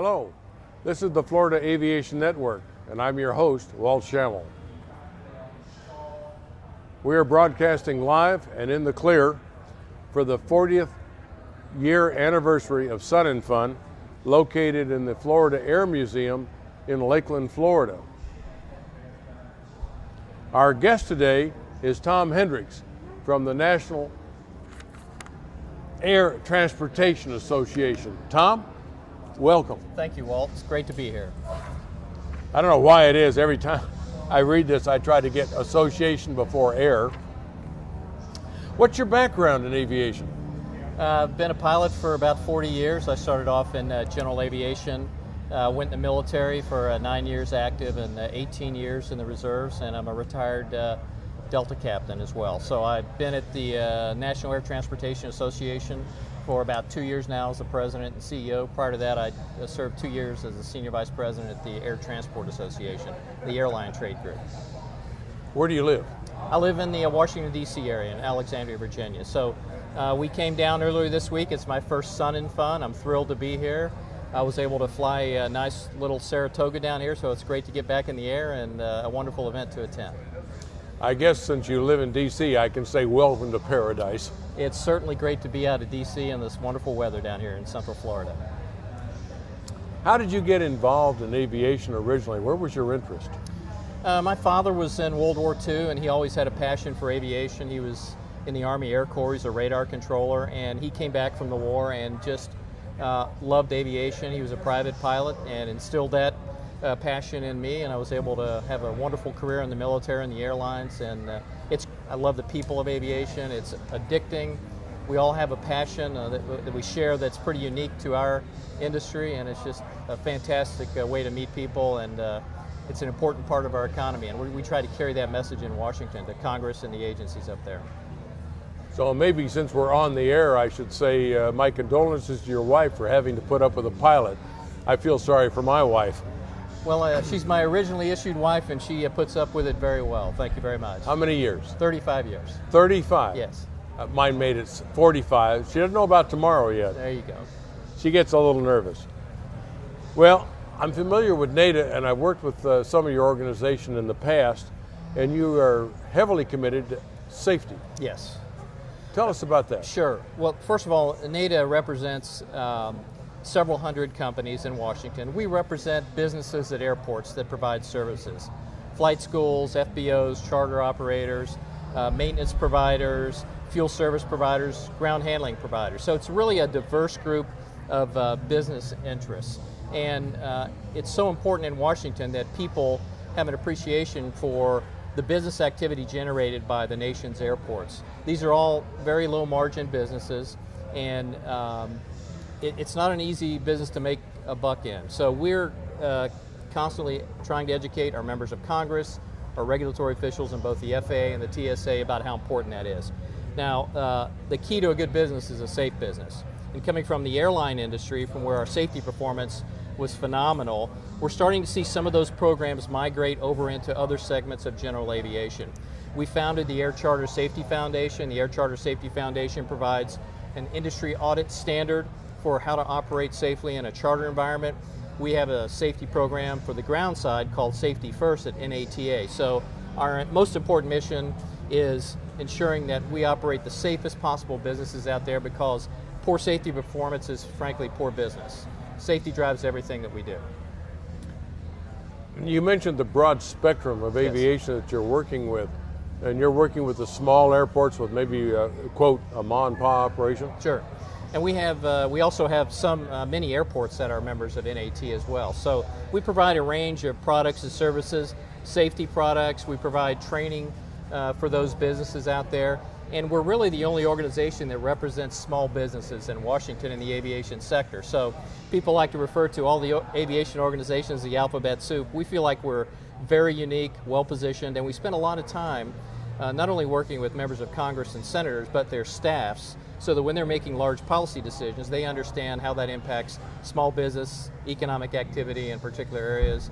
Hello, this is the Florida Aviation Network, and I'm your host, Walt Schammel. We are broadcasting live and in the clear for the 40th year anniversary of Sun & Fun, located in the Florida Air Museum in Lakeland, Florida. Our guest today is Tom Hendricks from the National Air Transportation Association. Tom, welcome. Thank you, Walt. It's great to be here. I don't know why it is. Every time I read this, I try to get association before air. What's your background in aviation? I've been a pilot for about 40 years. I started off in general aviation, went in the military for 9 years active and 18 years in the reserves, and I'm a retired Delta captain as well. So I've been at the National Air Transportation Association for about 2 years now as the president and CEO. Prior to that, I served 2 years as the senior vice president at the Air Transport Association, the airline trade group. Where do you live? I live in the Washington, D.C. area in Alexandria, Virginia. So we came down earlier this week. It's my first Sun & Fun. I'm thrilled to be here. I was able to fly a nice little Saratoga down here, so it's great to get back in the air and a wonderful event to attend. I guess since you live in D.C., I can say welcome to paradise. It's certainly great to be out of D.C. in this wonderful weather down here in Central Florida. How did you get involved in aviation originally? Where was your interest? My father was in World War II, and he always had a passion for aviation. He was in the Army Air Corps. He's a radar controller, and he came back from the war and just loved aviation. He was a private pilot and instilled that passion in me, and I was able to have a wonderful career in the military and the airlines. And I love the people of aviation. It's addicting. We all have a passion that we share that's pretty unique to our industry, and it's just a fantastic way to meet people, and it's an important part of our economy. And we try to carry that message in Washington to Congress and the agencies up there. So maybe since we're on the air, I should say my condolences to your wife for having to put up with a pilot. I feel sorry for my wife. Well, she's my originally issued wife, and she puts up with it very well. Thank you very much. How many years? 35 years. 35? Yes. Mine made it 45. She doesn't know about tomorrow yet. There you go. She gets a little nervous. Well, I'm familiar with NATA, and I've worked with some of your organization in the past, and you are heavily committed to safety. Yes. Tell us about that. Sure. Well, first of all, NATA represents several hundred companies in Washington. We represent businesses at airports that provide services. Flight schools, FBOs, charter operators, maintenance providers, fuel service providers, ground handling providers. So it's really a diverse group of business interests. And it's so important in Washington that people have an appreciation for the business activity generated by the nation's airports. These are all very low margin businesses, and it's not an easy business to make a buck in. So we're constantly trying to educate our members of Congress, our regulatory officials in both the FAA and the TSA about how important that is. Now, the key to a good business is a safe business. And coming from the airline industry, from where our safety performance was phenomenal, we're starting to see some of those programs migrate over into other segments of general aviation. We founded the Air Charter Safety Foundation. The Air Charter Safety Foundation provides an industry audit standard for how to operate safely in a charter environment. We have a safety program for the ground side called Safety First at NATA. So our most important mission is ensuring that we operate the safest possible businesses out there, because poor safety performance is frankly poor business. Safety drives everything that we do. You mentioned the broad spectrum of aviation that you're working with, and you're working with the small airports with maybe, quote, a ma and pa operation? Sure. And we also have some mini airports that are members of NAT as well. So we provide a range of products and services, safety products. We provide training for those businesses out there. And we're really the only organization that represents small businesses in Washington in the aviation sector. So people like to refer to all the aviation organizations as the alphabet soup. We feel like we're very unique, well-positioned, and we spend a lot of time not only working with members of Congress and senators, but their staffs, so that when they're making large policy decisions, they understand how that impacts small business, economic activity in particular areas.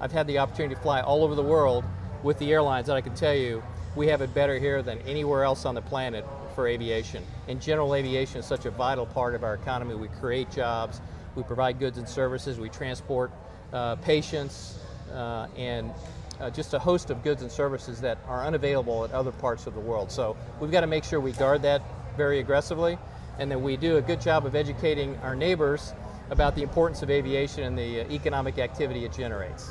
I've had the opportunity to fly all over the world with the airlines, and I can tell you, we have it better here than anywhere else on the planet for aviation. And general aviation is such a vital part of our economy. We create jobs, we provide goods and services, we transport patients, and just a host of goods and services that are unavailable at other parts of the world. So we've got to make sure we guard that very aggressively, and that we do a good job of educating our neighbors about the importance of aviation and the economic activity it generates.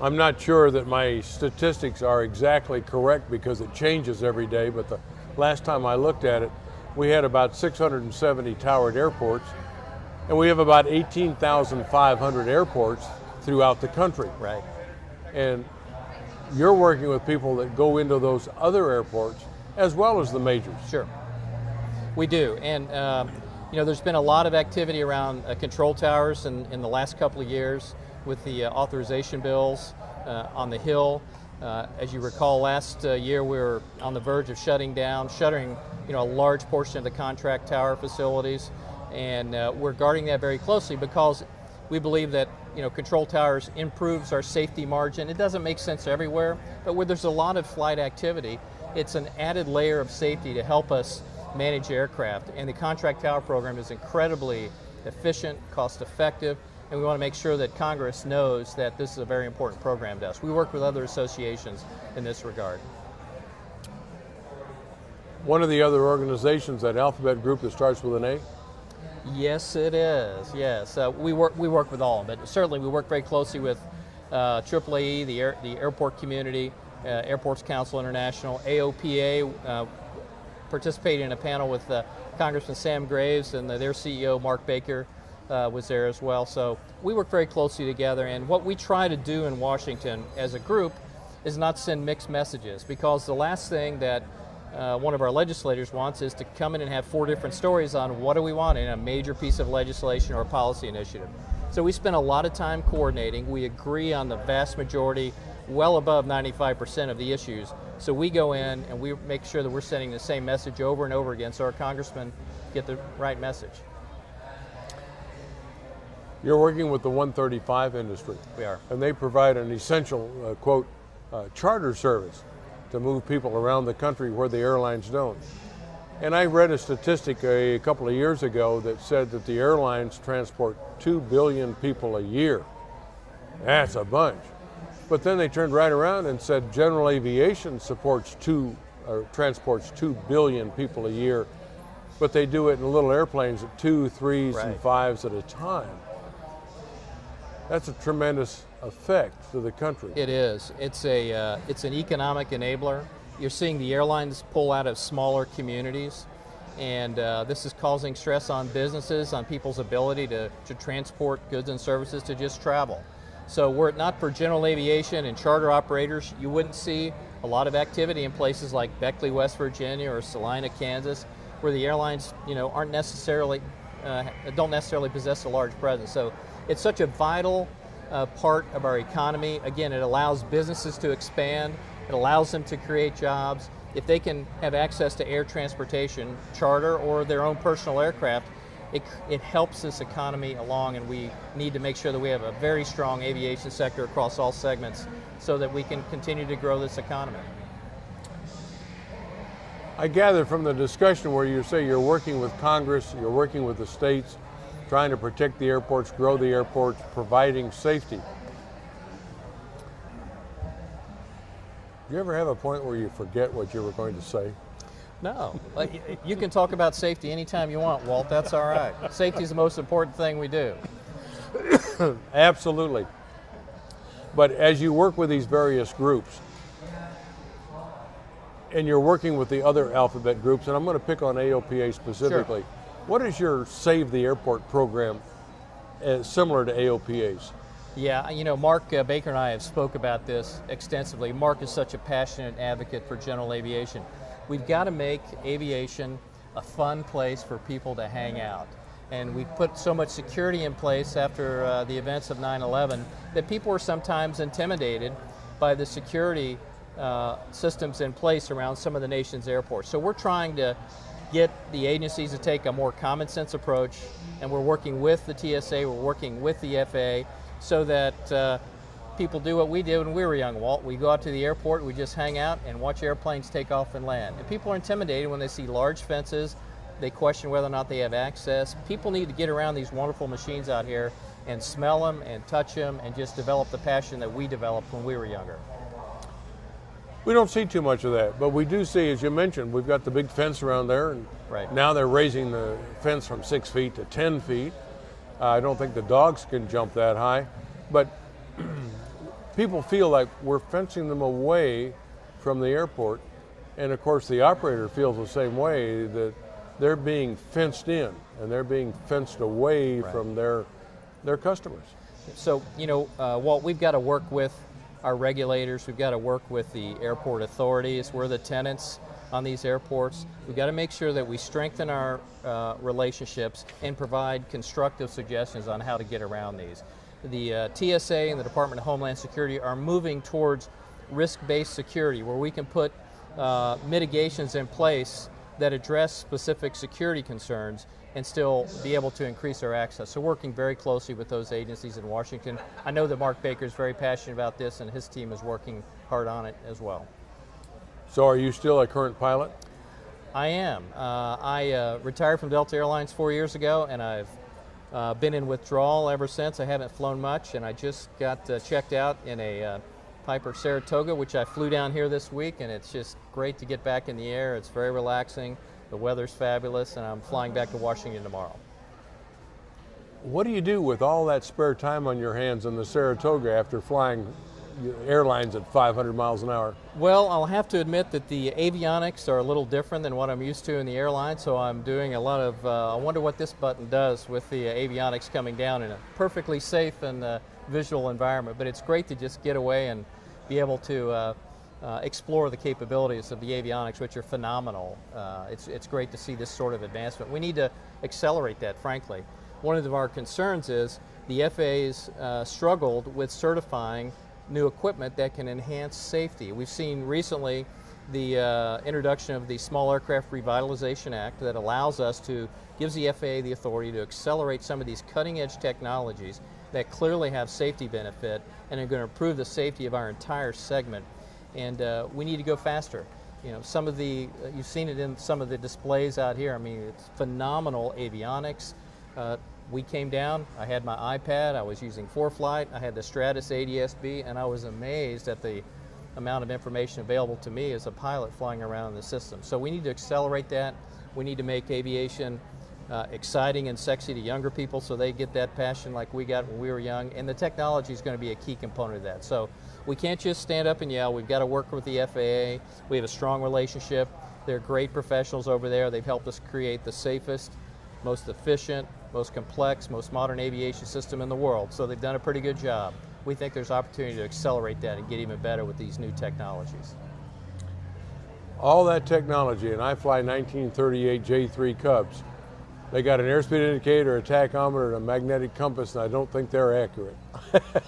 I'm not sure that my statistics are exactly correct because it changes every day, but the last time I looked at it, we had about 670 towered airports, and we have about 18,500 airports throughout the country. Right. And you're working with people that go into those other airports as well as the majors. Sure, we do. And there's been a lot of activity around control towers in the last couple of years with the authorization bills on the Hill. As you recall, last year we were on the verge of shuttering a large portion of the contract tower facilities, and we're guarding that very closely because we believe that control towers improves our safety margin. It doesn't make sense everywhere, but where there's a lot of flight activity, it's an added layer of safety to help us manage aircraft. And the contract tower program is incredibly efficient, cost effective, and we want to make sure that Congress knows that this is a very important program to us. We work with other associations in this regard. One of the other organizations, that alphabet group that starts with an A? Yes, it is. Yes, we work with all, but certainly we work very closely with AAAE, the airport community, Airports Council International, AOPA. Participated in a panel with Congressman Sam Graves, and their CEO Mark Baker was there as well. So we work very closely together, and what we try to do in Washington as a group is not send mixed messages, because the last thing that one of our legislators wants is to come in and have 4 different stories on what do we want in a major piece of legislation or a policy initiative. So we spend a lot of time coordinating. We agree on the vast majority, well above 95% of the issues. So we go in and we make sure that we're sending the same message over and over again so our congressmen get the right message. You're working with the 135 industry. We are. And they provide an essential, quote, charter service to move people around the country where the airlines don't. And I read a statistic a couple of years ago that said that the airlines transport 2 billion people a year. That's a bunch. But then they turned right around and said general aviation transports 2 billion people a year, but they do it in little airplanes at 2, 3s, Right. and 5s at a time. That's a tremendous effect to the country. It is. It's an economic enabler. You're seeing the airlines pull out of smaller communities, and this is causing stress on businesses, on people's ability to transport goods and services, to just travel. So were it not for general aviation and charter operators, you wouldn't see a lot of activity in places like Beckley, West Virginia, or Salina, Kansas, where the airlines don't necessarily possess a large presence. So it's such a vital part of our economy. Again, it allows businesses to expand. It allows them to create jobs. If they can have access to air transportation, charter, or their own personal aircraft, it helps this economy along, and we need to make sure that we have a very strong aviation sector across all segments so that we can continue to grow this economy. I gather from the discussion where you say you're working with Congress, you're working with the states, trying to protect the airports, grow the airports, providing safety. Do you ever have a point where you forget what you were going to say? No. You can talk about safety anytime you want, Walt. That's all right. Safety is the most important thing we do. Absolutely. But as you work with these various groups, and you're working with the other alphabet groups, and I'm going to pick on AOPA specifically, Sure. What is your Save the Airport program similar to AOPA's? Yeah, Mark Baker and I have spoke about this extensively. Mark is such a passionate advocate for general aviation. We've got to make aviation a fun place for people to hang out. And we put so much security in place after the events of 9/11 that people were sometimes intimidated by the security systems in place around some of the nation's airports. So we're trying to get the agencies to take a more common sense approach, and we're working with the TSA, we're working with the FAA, so that people do what we did when we were young, Walt. We go out to the airport, we just hang out and watch airplanes take off and land. And people are intimidated when they see large fences, They question whether or not they have access. People need to get around these wonderful machines out here and smell them and touch them and just develop the passion that we developed when we were younger. We don't see too much of that, but we do see, as you mentioned, we've got the big fence around there, and Right. now they're raising the fence from 6 feet to 10 feet. I don't think the dogs can jump that high, but people feel like we're fencing them away from the airport, and of course the operator feels the same way, that they're being fenced in and they're being fenced away Right. from their customers. So, Walt, we've got to work with our regulators, we've got to work with the airport authorities, we're the tenants on these airports. We've got to make sure that we strengthen our relationships and provide constructive suggestions on how to get around these. The TSA and the Department of Homeland Security are moving towards risk-based security, where we can put mitigations in place that address specific security concerns and still be able to increase our access. So working very closely with those agencies in Washington. I know that Mark Baker is very passionate about this, and his team is working hard on it as well. So are you still a current pilot? I am. I retired from Delta Airlines 4 years ago, and I've been in withdrawal ever since. I haven't flown much, and I just got checked out in a Piper Saratoga, which I flew down here this week, and it's just great to get back in the air. It's very relaxing. The weather's fabulous, and I'm flying back to Washington tomorrow. What do you do with all that spare time on your hands in the Saratoga after flying airlines at 500 miles an hour? Well, I'll have to admit that the avionics are a little different than what I'm used to in the airline, so I'm doing a lot of, I wonder what this button does with the avionics coming down in a perfectly safe and visual environment. But it's great to just get away and be able to explore the capabilities of the avionics, which are phenomenal. It's great to see this sort of advancement. We need to accelerate that, frankly. One of our concerns is the FAA's struggled with certifying new equipment that can enhance safety. We've seen recently the introduction of the Small Aircraft Revitalization Act that gives the FAA the authority to accelerate some of these cutting-edge technologies that clearly have safety benefit and are going to improve the safety of our entire segment. And we need to go faster. Some of the, you've seen it in some of the displays out here. I mean, it's phenomenal avionics. We came down, I had my iPad, I was using ForeFlight, I had the Stratus ADS-B, and I was amazed at the amount of information available to me as a pilot flying around in the system. So we need to accelerate that. We need to make aviation exciting and sexy to younger people so they get that passion like we got when we were young, and the technology is going to be a key component of that. So we can't just stand up and yell. We've got to work with the FAA. We have a strong relationship. They're great professionals over there. They've helped us create the safest, most efficient, most complex, most modern aviation system in the world. So they've done a pretty good job. We think there's opportunity to accelerate that and get even better with these new technologies. All that technology, and I fly 1938 J3 Cubs. They got an airspeed indicator, a tachometer, and a magnetic compass, and I don't think they're accurate.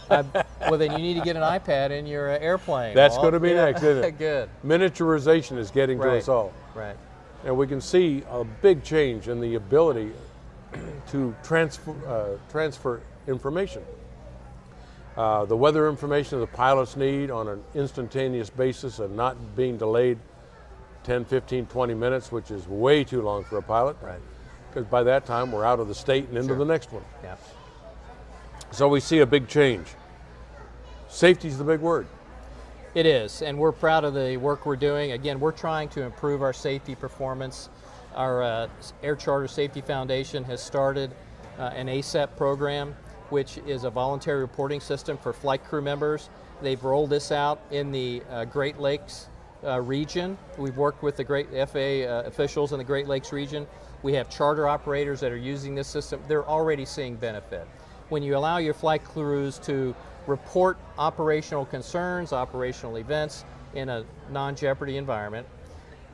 Well, then you need to get an iPad in your airplane. That's going to be next, isn't it? Good. Miniaturization is getting to us all. Right. And we can see a big change in the ability to transfer information. The weather information the pilots need on an instantaneous basis and not being delayed 10, 15, 20 minutes, which is way too long for a pilot. Right. Because by that time we're out of the state and into the next one. Yeah. So we see a big change. Safety is the big word. It is, and we're proud of the work we're doing. Again, we're trying to improve our safety performance. Our Air Charter Safety Foundation has started an ASAP program, which is a voluntary reporting system for flight crew members. They've rolled this out in the Great Lakes region. We've worked with the FAA officials in the Great Lakes region. We have charter operators that are using this system. They're already seeing benefit. When you allow your flight crews to report operational concerns, operational events in a non-jeopardy environment,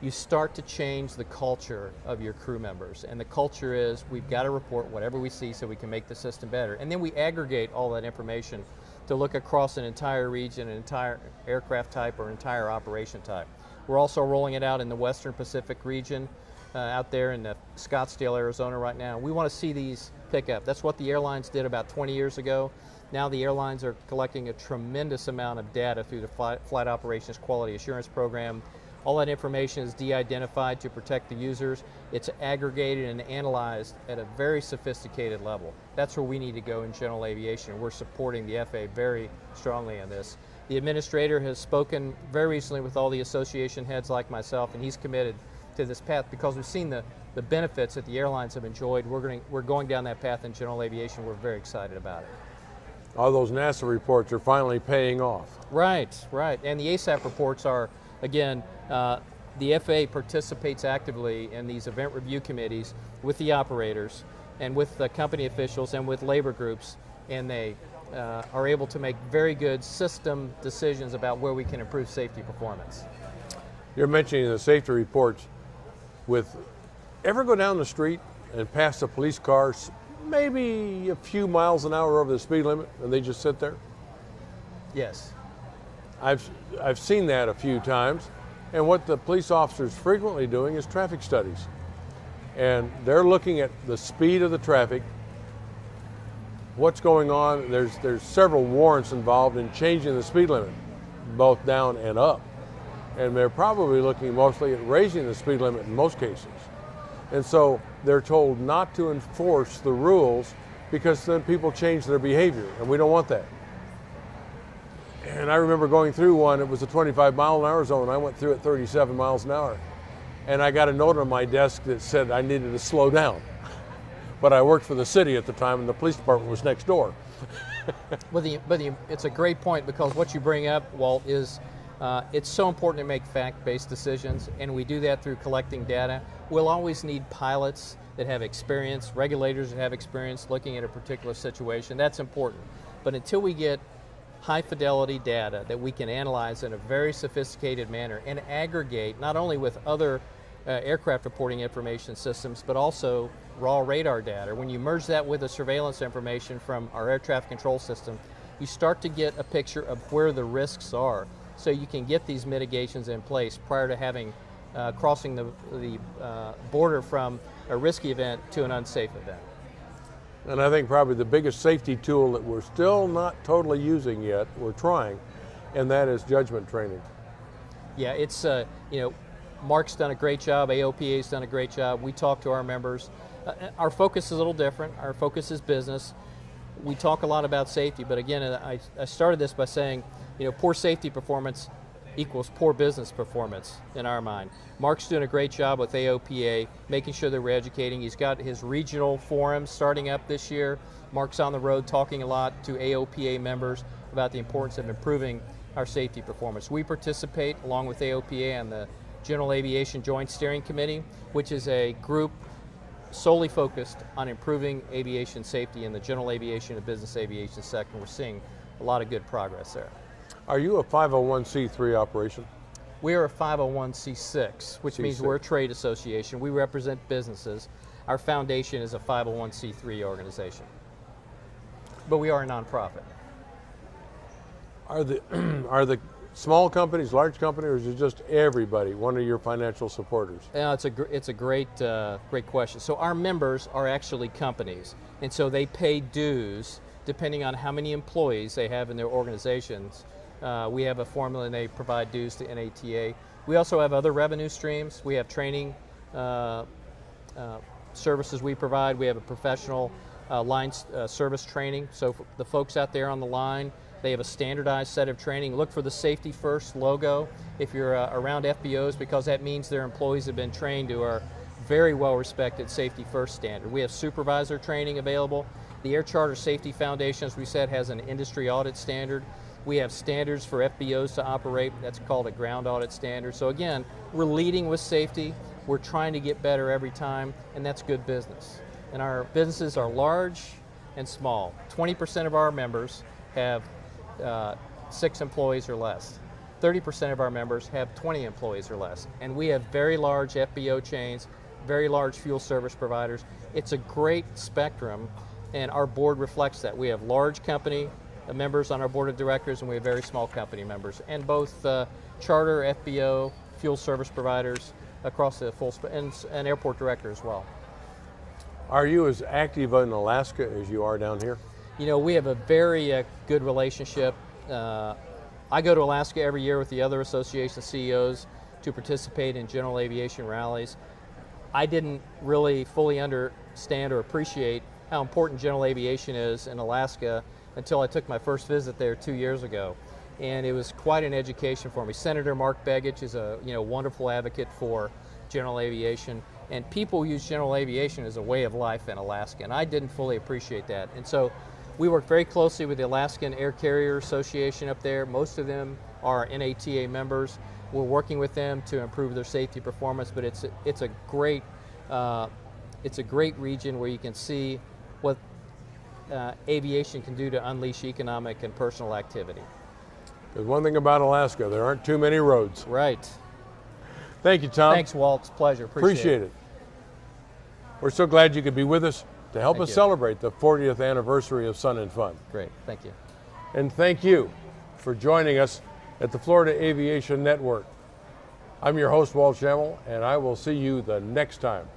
you start to change the culture of your crew members. And the culture is, we've got to report whatever we see so we can make the system better. And then we aggregate all that information to look across an entire region, an entire aircraft type, or entire operation type. We're also rolling it out in the Western Pacific region, out there in Scottsdale, Arizona right now. We want to see these pick up. That's what the airlines did about 20 years ago. Now the airlines are collecting a tremendous amount of data through the Flight Operations Quality Assurance Program. All that information is de-identified to protect the users. It's aggregated and analyzed at a very sophisticated level. That's where we need to go in general aviation, and we're supporting the FAA very strongly on this. The administrator has spoken very recently with all the association heads like myself, and he's committed to this path because we've seen the benefits that the airlines have enjoyed. We're going down that path in general aviation. We're very excited about it. All those NASA reports are finally paying off. Right. And the ASAP reports are, again, the FAA participates actively in these event review committees with the operators and with the company officials and with labor groups, and they are able to make very good system decisions about where we can improve safety performance. You're mentioning the safety reports. Ever go down the street and pass a police car maybe a few miles an hour over the speed limit and they just sit there? Yes. I've seen that a few times, and what the police officers frequently doing is traffic studies. And they're looking at the speed of the traffic, what's going on. There's several warrants involved in changing the speed limit, both down and up. And they're probably looking mostly at raising the speed limit in most cases. And so they're told not to enforce the rules because then people change their behavior, and we don't want that. And I remember going through one, it was a 25 mile an hour zone. I went through at 37 miles an hour. And I got a note on my desk that said I needed to slow down. But I worked for the city at the time, and the police department was next door. It's a great point, because what you bring up, Walt, is it's so important to make fact-based decisions, and we do that through collecting data. We'll always need pilots that have experience, regulators that have experience looking at a particular situation. That's important. But until we get high-fidelity data that we can analyze in a very sophisticated manner and aggregate not only with other aircraft reporting information systems, but also raw radar data. When you merge that with the surveillance information from our air traffic control system, you start to get a picture of where the risks are, so you can get these mitigations in place prior to having crossing the border from a risky event to an unsafe event. And I think probably the biggest safety tool that we're still not totally using yet, we're trying, and that is judgment training. Yeah, it's, Mark's done a great job, AOPA's done a great job. We talk to our members. Our focus is a little different. Our focus is business. We talk a lot about safety, but again, I started this by saying, poor safety performance equals poor business performance in our mind. Mark's doing a great job with AOPA, making sure that we're educating. He's got his regional forums starting up this year. Mark's on the road talking a lot to AOPA members about the importance of improving our safety performance. We participate along with AOPA on the General Aviation Joint Steering Committee, which is a group solely focused on improving aviation safety in the general aviation and business aviation sector. We're seeing a lot of good progress there. Are you a 501c3 operation? We are a 501c6, which means we're a trade association. We represent businesses. Our foundation is a 501c3 organization. But we are a nonprofit. Are the small companies, large companies, or is it just everybody, one of your financial supporters? It's a great question. So our members are actually companies, and so they pay dues depending on how many employees they have in their organizations. We have a formula, and they provide dues to NATA. We also have other revenue streams. We have training services we provide. We have a professional line service training. So for the folks out there on the line, they have a standardized set of training. Look for the Safety First logo if you're around FBOs, because that means their employees have been trained to our very well-respected Safety First standard. We have supervisor training available. The Air Charter Safety Foundation, as we said, has an industry audit standard. We have standards for FBOs to operate. That's called a ground audit standard. So again, we're leading with safety. We're trying to get better every time, and that's good business. And our businesses are large and small. 20% of our members have 6 employees or less. 30% of our members have 20 employees or less. And we have very large FBO chains, very large fuel service providers. It's a great spectrum, and our board reflects that. We have large company members on our board of directors, and we have very small company members, and both charter, FBO, fuel service providers across the full and airport director as well. Are you as active in Alaska as you are down here? We have a very good relationship. I go to Alaska every year with the other association CEOs to participate in general aviation rallies. I didn't really fully understand or appreciate how important general aviation is in Alaska until I took my first visit there 2 years ago. And it was quite an education for me. Senator Mark Begich is a wonderful advocate for general aviation, and people use general aviation as a way of life in Alaska, and I didn't fully appreciate that. And so we work very closely with the Alaskan Air Carrier Association up there. Most of them are NATA members. We're working with them to improve their safety performance, but it's a great region where you can see what aviation can do to unleash economic and personal activity. There's one thing about Alaska, there aren't too many roads. Right. Thank you, Tom. Thanks, Walt. It's a pleasure. Appreciate it. We're so glad you could be with us to help us celebrate the 40th anniversary of Sun and Fun. Great. Thank you. And thank you for joining us at the Florida Aviation Network. I'm your host, Walt Schemmel, and I will see you the next time.